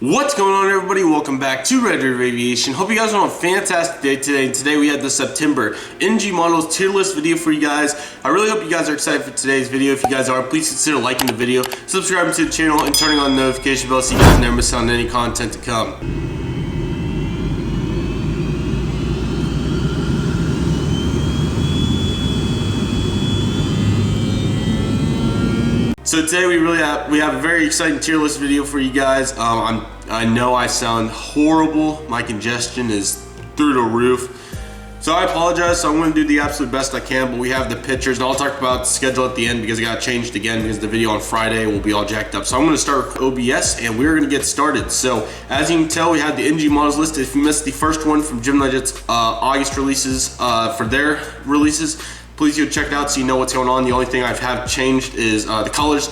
What's going on, everybody? Welcome back to Red River Aviation. Hope you guys are on a fantastic day today. And today we had the September NG models tier list video for you guys. I really hope you guys are excited for today's video. If you guys are, please consider liking the video, subscribing to the channel, and turning on the notification bell so you guys never miss out on any content to come. So today we have a very exciting tier list video for you guys. I know I sound horrible. My congestion is through the roof. So I apologize. So I'm going to do the absolute best I can, but we have the pictures, and I'll talk about the schedule at the end because it got changed again because the video on Friday will be all jacked up. So I'm going to start with OBS, and we're going to get started. So as you can tell, we have the NG models listed. If you missed the first one from Gemini Jet's August releases for their releases, please go check it out so you know what's going on. The only thing I have changed is the colors.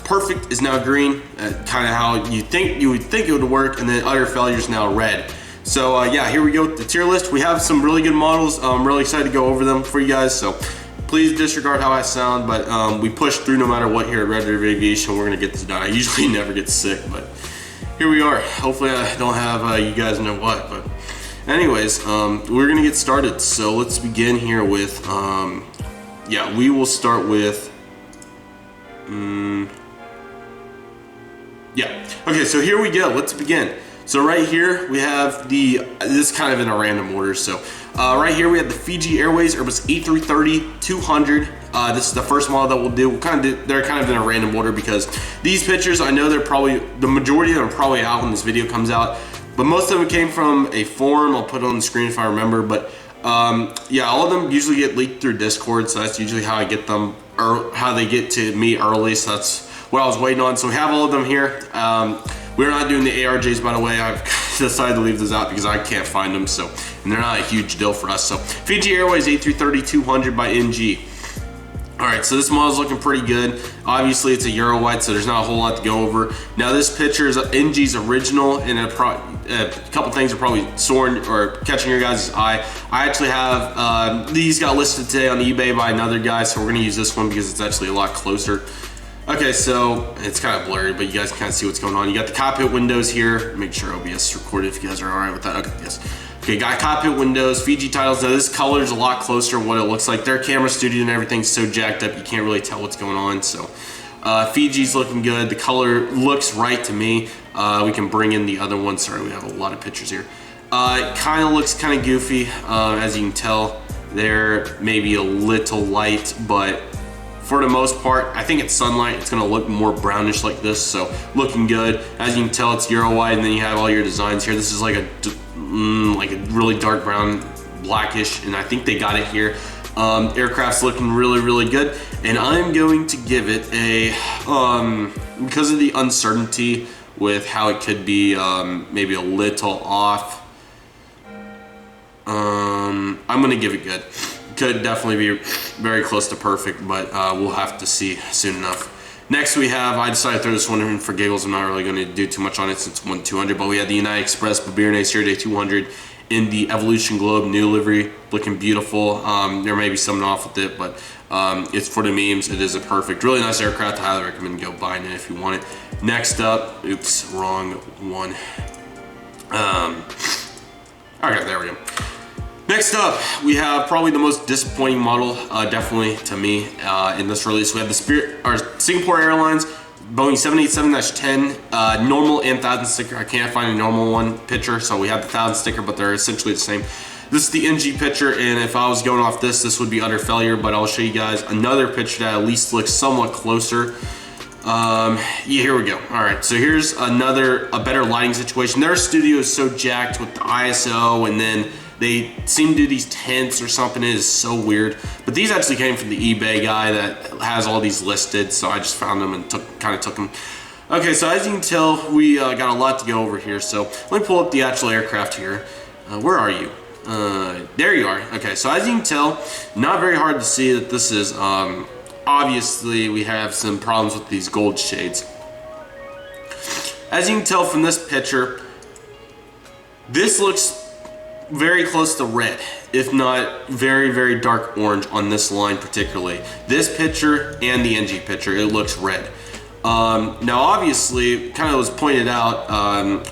Perfect is now green, kind of how you would think it would work, and then Utter Failure is now red. So yeah, here we go with the tier list. We have some really good models. I'm really excited to go over them for you guys. So please disregard how I sound, but we push through no matter what here at Red River Aviation. We're gonna get this done. I usually never get sick, but here we are. Hopefully I don't have you guys know what, but anyways, we're gonna get started. So let's begin here with, yeah, we will start with, yeah. Okay, so here we go. Let's begin. So right here we have this is kind of in a random order. So right here we have the Fiji Airways Airbus A330-200. This is the first model that we'll do. They're kind of in a random order because these pictures, I know the majority of them are probably out when this video comes out. But most of them came from a forum. I'll put it on the screen if I remember. But yeah, all of them usually get leaked through Discord. So that's usually how I get them, or how they get to me early. So that's what I was waiting on. So we have all of them here. We're not doing the ARJs, by the way. I've decided to leave those out because I can't find them. So, and they're not a huge deal for us. So Fiji Airways A330-200 by NG. All right, so this model's looking pretty good. Obviously, it's a Euro white, so there's not a whole lot to go over. Now, this picture is NG's original, and a couple things are probably soaring or catching your guys' eye. I actually have these got listed today on eBay by another guy, so we're gonna use this one because it's actually a lot closer. Okay, so it's kind of blurry, but you guys can kind of see what's going on. You got the cockpit windows here. Make sure OBS is recorded if you guys are all right with that. Okay, yes. Okay, got cockpit windows, Fiji titles. Now this color is a lot closer to what it looks like. Their camera studio and everything's so jacked up, you can't really tell what's going on. So Fiji's looking good. The color looks right to me. We can bring in the other one. Sorry, we have a lot of pictures here. It kind of looks kind of goofy. As you can tell, they're maybe a little light, but for the most part, I think it's sunlight. It's gonna look more brownish like this, so looking good. As you can tell, it's Euro white, and then you have all your designs here. This is like a really dark brown, blackish, and I think they got it here. Aircraft's looking really, really good, and I'm going to give it a, because of the uncertainty with how it could be maybe a little off, I'm gonna give it good. Could definitely be very close to perfect, but we'll have to see soon enough. Next we have, I decided to throw this one in for giggles. I'm not really going to do too much on it since it's 1-200, but we have the United Express Babirne Sierra Day 200 in the Evolution Globe new livery, looking beautiful. There may be something off with it, but it's for the memes. It is a perfect, really nice aircraft. I highly recommend go buying it if you want it. Next up, oops, wrong one. Okay, there we go. Next up, we have probably the most disappointing model, definitely to me, in this release. We have the Singapore Airlines Boeing 787-10 normal and 1000 sticker. I can't find a normal one picture, so we have the 1000 sticker, but they're essentially the same. This is the NG picture, and if I was going off this would be Utter Failure, but I'll show you guys another picture that at least looks somewhat closer. Yeah, here we go. All right, so here's a better lighting situation. Their studio is so jacked with the ISO, and then they seem to do these tents or something. It is so weird. But these actually came from the eBay guy that has all these listed, so I just found them and kind of took them. Okay, so as you can tell, we got a lot to go over here. So let me pull up the actual aircraft here. Where are you? There you are. Okay, so as you can tell, not very hard to see that this is, obviously we have some problems with these gold shades. As you can tell from this picture, this looks very close to red, if not very, very dark orange on this line particularly. This picture and the NG picture, it looks red. Now obviously, kind of was pointed out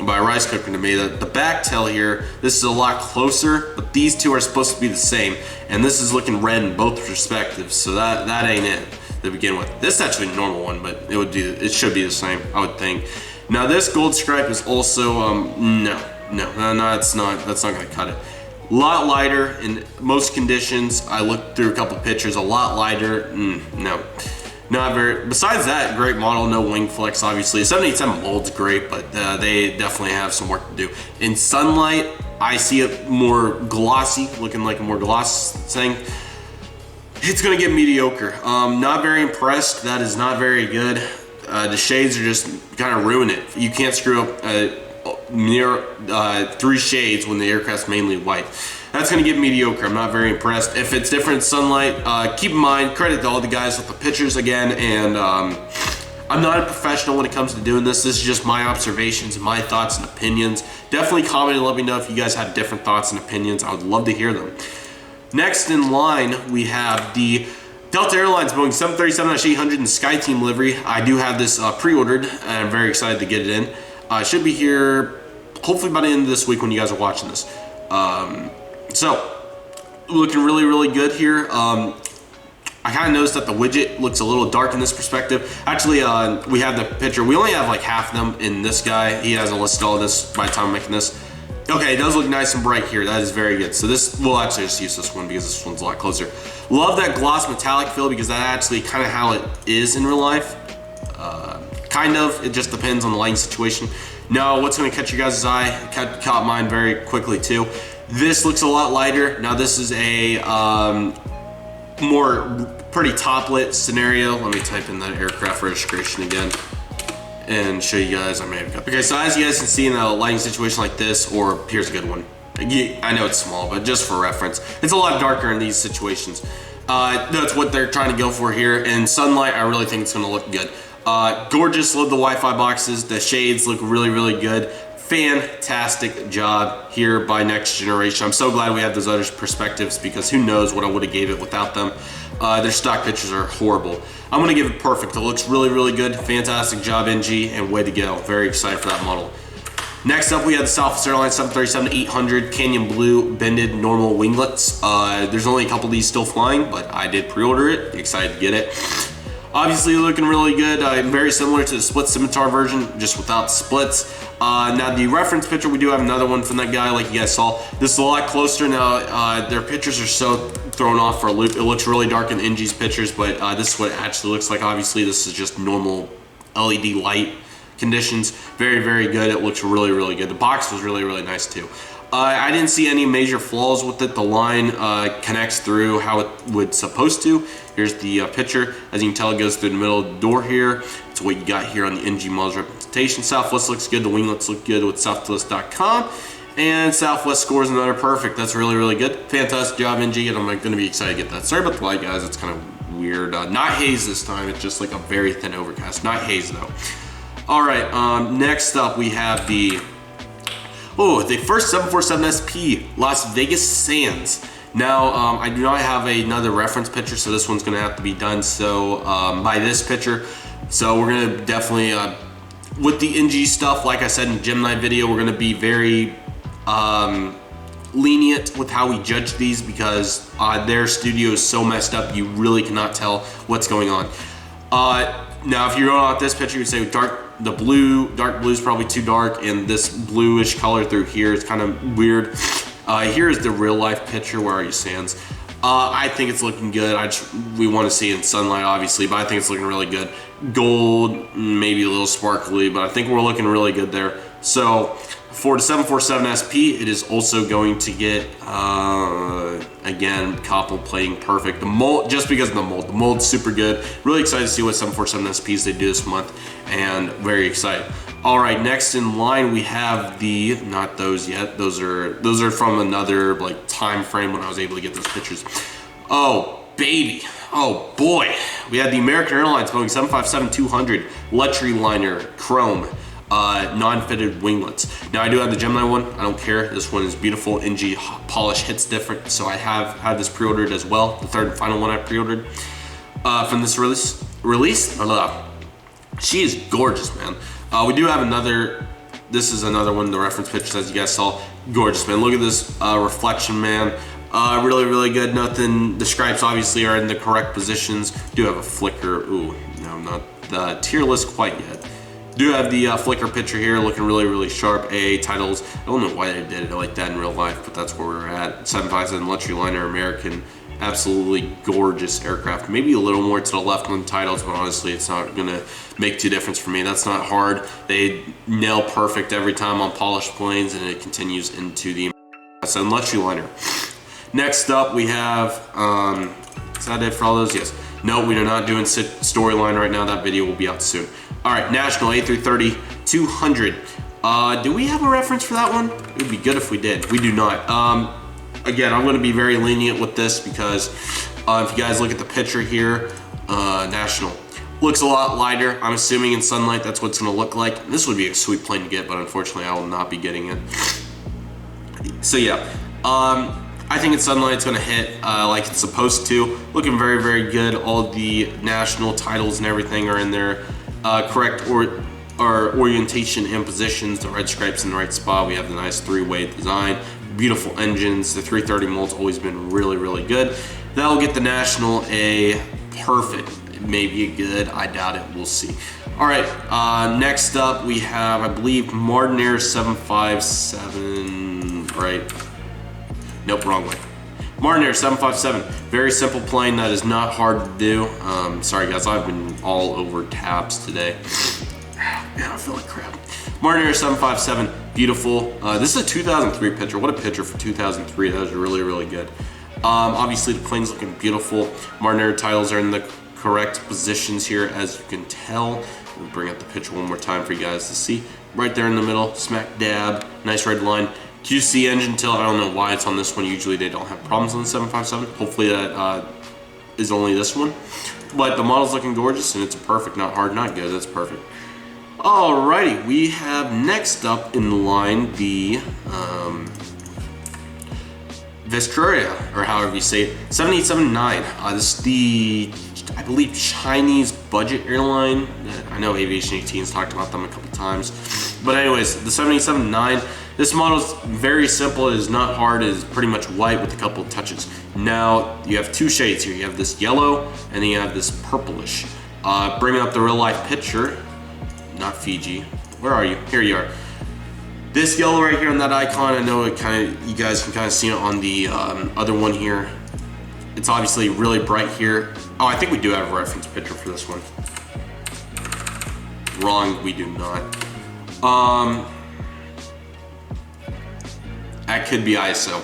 by Rice Cooker to me that the back tail here, this is a lot closer, but these two are supposed to be the same, and this is looking red in both perspectives, so that ain't it to begin with. This is actually a normal one, but it should be the same, I would think. Now this gold stripe is also no, it's not. That's not gonna cut it. A lot lighter in most conditions. I looked through a couple pictures, a lot lighter. No. Not very. Besides that, great model, no wing flex, obviously. 787 mold's great, but they definitely have some work to do. In sunlight, I see it more glossy, looking like a more gloss thing. It's gonna get mediocre. Not very impressed. That is not very good. The shades are just kind of ruin it. You can't screw up near 3 shades when the aircraft's mainly white. That's gonna get mediocre. I'm not very impressed. If it's different sunlight, keep in mind, credit to all the guys with the pictures again, and I'm not a professional when it comes to doing this. This is just my observations, my thoughts and opinions. Definitely comment and let me know if you guys have different thoughts and opinions. I would love to hear them. Next in line, we have the Delta Airlines Boeing 737-800 in SkyTeam livery. I do have this pre-ordered, and I'm very excited to get it in. Should be here hopefully by the end of this week when you guys are watching this. So, looking really, really good here. I kind of noticed that the widget looks a little dark in this perspective. Actually, we have the picture. We only have like half of them in this guy. He hasn't listed all of this by the time I'm making this. Okay, it does look nice and bright here. That is very good. So this, we'll actually just use this one because this one's a lot closer. Love that gloss metallic feel because that's actually kind of how it is in real life. Kind of, it just depends on the lighting situation. Now, what's gonna catch your guys' eye? Caught mine very quickly too. This looks a lot lighter. Now this is a more pretty top-lit scenario. Let me type in that aircraft registration again and show you guys. I may have got. Okay, so as you guys can see in a lighting situation like this, or here's a good one. I know it's small, but just for reference, it's a lot darker in these situations. That's what they're trying to go for here. In sunlight, I really think it's gonna look good. Gorgeous, love the Wi-Fi boxes. The shades look really, really good. Fantastic job here by Next Generation. I'm so glad we have those other perspectives because who knows what I would have gave it without them. Their stock pictures are horrible. I'm gonna give it perfect. It looks really, really good. Fantastic job, NG, and way to go. Very excited for that model. Next up, we have the Southwest Airlines 737-800 Canyon Blue bended normal winglets. There's only a couple of these still flying, but I did pre-order it. Excited to get it. Obviously looking really good. Very similar to the split scimitar version, just without splits. Now the reference picture, we do have another one from that guy like you guys saw. This is a lot closer now. Their pictures are so thrown off for a loop. It looks really dark in NG's pictures, but this is what it actually looks like. Obviously this is just normal LED light conditions. Very, very good. It looks really, really good. The box was really, really nice too. I didn't see any major flaws with it. The line connects through how it would supposed to. Here's the picture. As you can tell, it goes through the middle of the door here. It's what you got here on the NG Models representation. Southwest looks good. The winglets look good with Southwest.com. And Southwest scores another perfect. That's really, really good. Fantastic job, NG, and I'm going to be excited to get that. Sorry about the light, guys. It's kind of weird. Not haze this time. It's just like a very thin overcast. Not haze, though. All right, next up, we have the first 747 SP Las Vegas Sands. Now, I do not have another reference picture, so this one's gonna have to be done by this picture. So we're gonna definitely, with the NG stuff, like I said in the Gemini video, we're gonna be very lenient with how we judge these because their studio is so messed up, you really cannot tell what's going on. Now, if you're going off this picture, you say dark blue is probably too dark, and this bluish color through here is kind of weird. Here is the real life picture. Where are you, Sands? I think it's looking good. We want to see it in sunlight, obviously, but I think it's looking really good. Gold, maybe a little sparkly, but I think we're looking really good there. So for the 747 SP, it is also going to get, again, copper plating perfect. The mold, just because of the mold. The mold's super good. Really excited to see what 747 SPs they do this month, and very excited. All right, next in line we have the, not those yet. Those are from another like time frame when I was able to get those pictures. Oh baby, oh boy. We had the American Airlines Boeing 757-200 luxury liner chrome. Non-fitted winglets. Now I do have the Gemini one. I don't care. This one is beautiful. NG polish hits different, so I have had this pre-ordered as well. The third and final one I pre-ordered from this release. She is gorgeous, man. We do have another, this is another one, the reference pictures as you guys saw. Gorgeous, man. Look at this reflection, man. Really, really good. Nothing, the stripes obviously are in the correct positions. Do have a flicker. Ooh, no, not the tier list quite yet. Do have the flicker picture here, looking really, really sharp. AA titles. I don't know why they did it like that in real life, but that's where we're at. 757 luxury liner, American. Absolutely gorgeous aircraft. Maybe a little more to the left on the titles, but honestly, it's not gonna make too difference for me. That's not hard. They nail perfect every time on polished planes, and it continues into the luxury liner. Next up, we have, is that it for all those? Yes. No, we are not doing storyline right now. That video will be out soon. All right, National A330-200. Do we have a reference for that one? It would be good if we did. We do not. Again, I'm gonna be very lenient with this because if you guys look at the picture here, National looks a lot lighter. I'm assuming in sunlight, that's what it's gonna look like. This would be a sweet plane to get, but unfortunately, I will not be getting it. So yeah. I think in sunlight it's gonna hit like it's supposed to. Looking very, very good. All the national titles and everything are in their correct orientation and positions. The red stripes in the right spot. We have the nice three-way design. Beautiful engines. The 330 mold's always been really, really good. That'll get the National a perfect, maybe a good. I doubt it. We'll see. All right. Next up we have, I believe, Martinair 757. Right. Nope, wrong way. Martinair 757, very simple plane that is not hard to do. Sorry guys, I've been all over tabs today. Man, I feel like crap. Martinair 757, beautiful. This is a 2003 picture. What a picture for 2003. That was really, really good. Obviously the plane's looking beautiful. Martinair titles are in the correct positions here, as you can tell. We'll bring up the picture one more time for you guys to see. Right there in the middle, smack dab, nice red line. QC engine tilt, I don't know why it's on this one. Usually they don't have problems on the 757. Hopefully that is only this one. But the model's looking gorgeous and it's perfect, not hard, not good, that's perfect. Alrighty, we have next up in line the Vesturia, or however you say it, 7879. This is the, I believe, Chinese budget airline. I know Aviation 18's talked about them a couple times. But anyways, the 7879, this model is very simple. It is not hard. It is pretty much white with a couple of touches. Now, you have two shades here. You have this yellow, and then you have this purplish. Bringing up the real life picture, not Fiji. Where are you? Here you are. This yellow right here on that icon, I know it you guys can kind of see it on the other one here. It's obviously really bright here. Oh, I think we do have a reference picture for this one. Wrong, we do not. That could be ISO.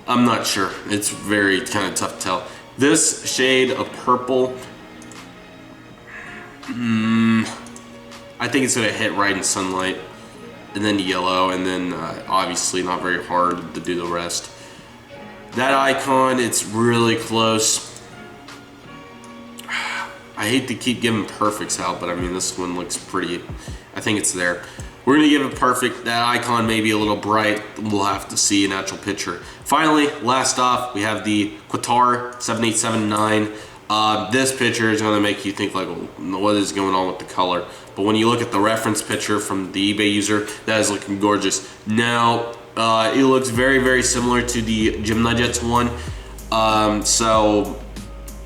I'm not sure. It's very kind of tough to tell. This shade of purple, I think it's gonna hit right in sunlight, and then yellow, and then obviously not very hard to do the rest. That icon, it's really close. I hate to keep giving perfects out, but I mean, this one looks pretty. I think it's there. We're gonna give it perfect. That icon may be a little bright. We'll have to see an actual picture. Finally, last off, we have the Qatar 7879. This picture is gonna make you think like, what is going on with the color? But when you look at the reference picture from the eBay user, that is looking gorgeous. Now, it looks very, very similar to the Gemini Jets one. So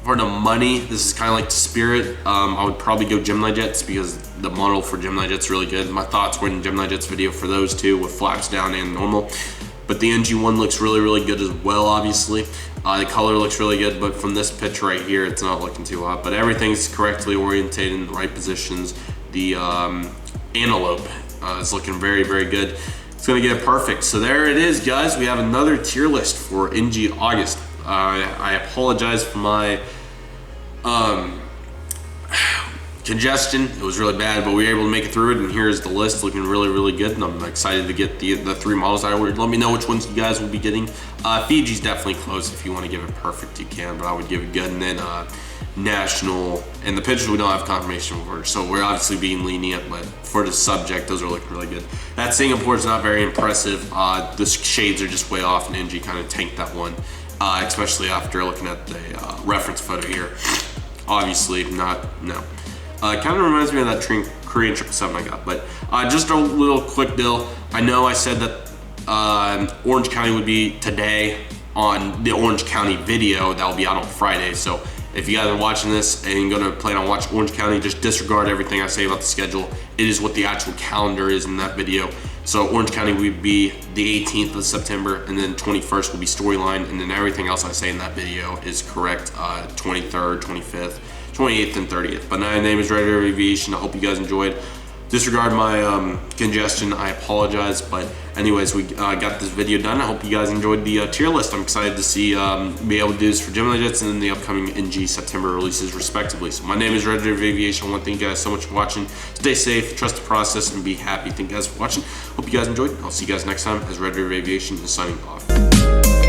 for the money, this is kind of like the Spirit. I would probably go Gemini Jets because the model for Gemini Jets is really good. My thoughts were in Gemini Jets video for those two with flaps down and normal. But the NG one looks really, really good as well, obviously. The color looks really good, but from this picture right here, it's not looking too hot. But everything's correctly orientated in the right positions. The antelope is looking very, very good. It's gonna get it perfect. So there it is, guys. We have another tier list for NG August. I apologize for my congestion. It was really bad, but we were able to make it through it, and here's the list looking really, really good, and I'm excited to get the three models I ordered. Let me know which ones you guys will be getting. Fiji's definitely close. If you want to give it perfect, you can, but I would give it good. And then National, and the pictures we don't have confirmation for, so we're obviously being lenient, but for the subject, those are looking really good. That Singapore is not very impressive. The shades are just way off, and NG kind of tanked that one, especially after looking at the reference photo here. Obviously, no. Kind of reminds me of that Korean 777 I got. But just a little quick deal. I know I said that Orange County would be today on the Orange County video that will be out on Friday. So if you guys are watching this and you're gonna plan on watching Orange County, just disregard everything I say about the schedule. It is what the actual calendar is in that video. So Orange County would be the 18th of September, and then 21st will be storyline, and then everything else I say in that video is correct. 23rd, 25th, 28th, and 30th. But my name is Red River Aviation. I hope you guys enjoyed. Disregard my congestion, I apologize. But anyways, we got this video done. I hope you guys enjoyed the tier list. I'm excited to see be able to do this for Gemini Jets and then the upcoming NG September releases respectively. So my name is Red River Aviation. I want to thank you guys so much for watching. Stay safe, trust the process, and be happy. Thank you guys for watching. Hope you guys enjoyed. I'll see you guys next time as Red River Aviation is signing off.